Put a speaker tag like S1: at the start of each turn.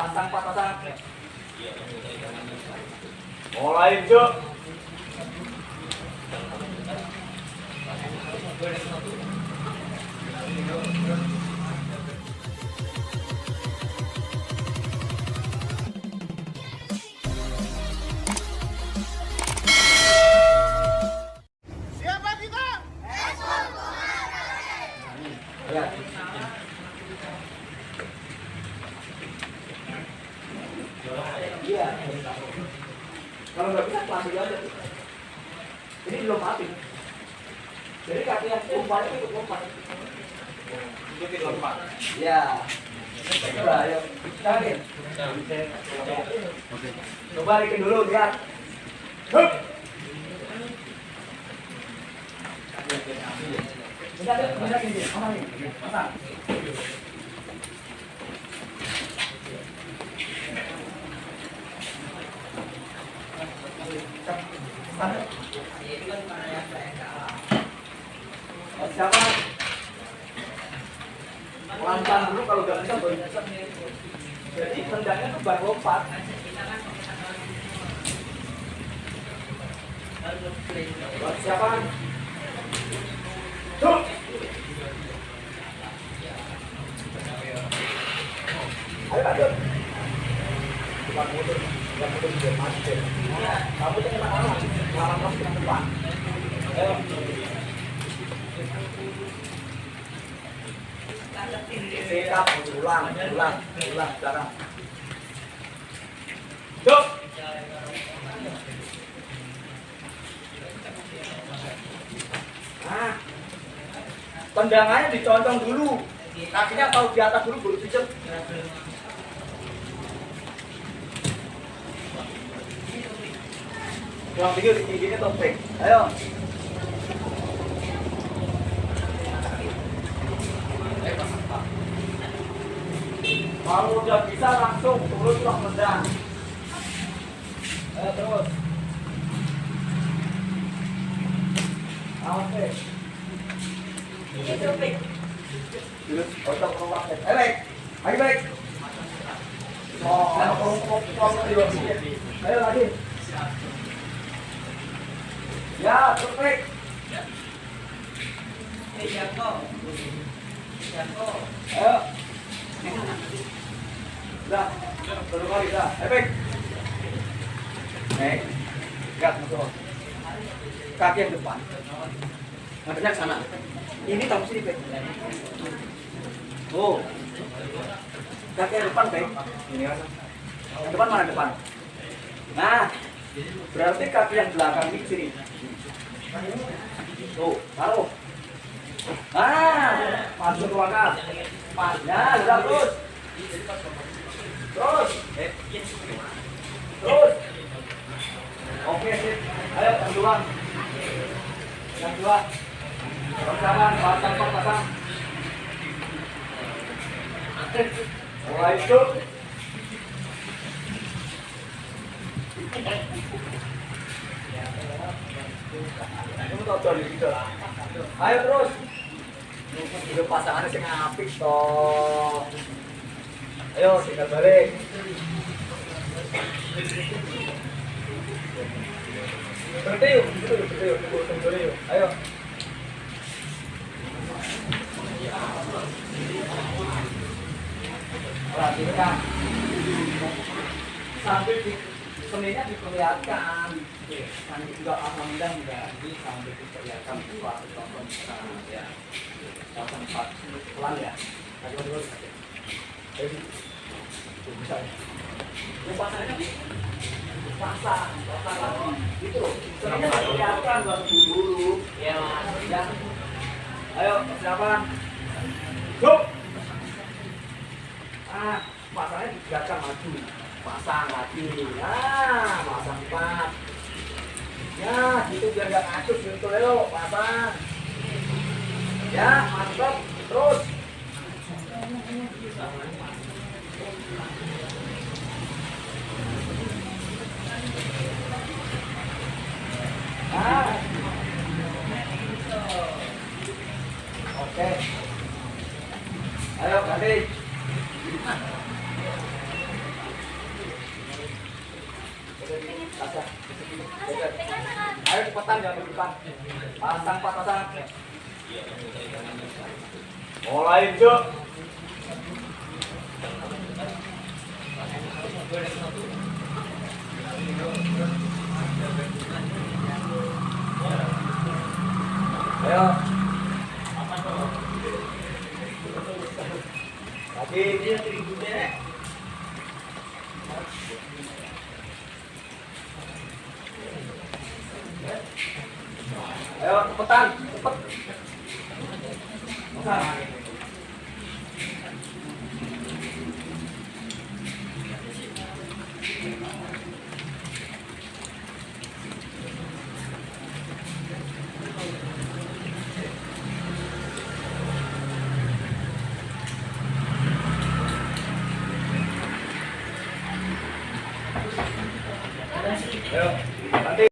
S1: Pasang pasang. Mulai Cuk.
S2: Siapa kita?
S1: Ya. Iya. Kalau nggak bisa langsung aja. Ini belum mati. Jadi kaki yang lompat itu lompat. Itu lompat. Ya. Coba ayo. Cari. Oke. Coba balikin dulu lihat. Hup. Bisa gini. Apa nih? Pasang. Siapa? Pelan-pelan dulu kalau udah bisa baru bisa. Jadi tendangnya tuh baru lompat. Buat siapa? Tuh. Ayo lanjut. Bukan mundur, bukan mundur juga mati. Kamu tuh enak amat, malam kamu ke depan. Ayo. Sikap, ulang sekarang. Yuk. Nah, tendangannya diconcong dulu, kakinya tahu di atas dulu baru pijat. Yang tinggi topeng. Ayo. Kalau udah bisa langsung turun tendang. Ayo terus. Oke. Ini topeng. Terus otak keluar. Ayo baik. Oh, ayo lagi. Ya, perfect. Ayo. Udah, satu kali dah. Efek. Gat masuk. Kaki yang depan. Ngadepnya ke sana. Ini tahu sini, Pak. Oh. Kaki yang depan, Pak. Ini kan. Yang depan mana depan? Nah, berarti kaki yang belakang ini sini. Tuh, taruh. Nah, masuk ke akal. Pasnya, udah terus. Terus. Terus. Oke, sip. Ayo, yang dua. Yang dua. Pasang, pasang. Mulai itu. Ayo terus. Hidup pasangannya sih ngapik toh. Ayo tinggal balik. Berhenti yuk, berhenti yuk. Ayo. Perhatikan. Sambil seninya diperlihatkan. Nanti juga alhamdulillah menjadi sambil diperlihatkan suatu contoh ya. Tempat pelan ya. Ayo. Bisa. Yang pasangnya pasang lagi. Gitu loh. Seninya diperlihatkan baru dulu. Ya, ya. Ayo, persiapan. Go. Pasangnya di belakang maju. Pasang lagi. Pasang 4. Ya, gitu biar gak ngacus gitu leo, pasang. Ya, mantap. Terus. Oke. Ayo, ganti. ya. Ayo cepetan jangan berdepan. Pasang Pak, pasang. Mulai, Cuk. Ayo. Lagi. Ayo cepetan, cepet. Pasang. Ayo, nanti.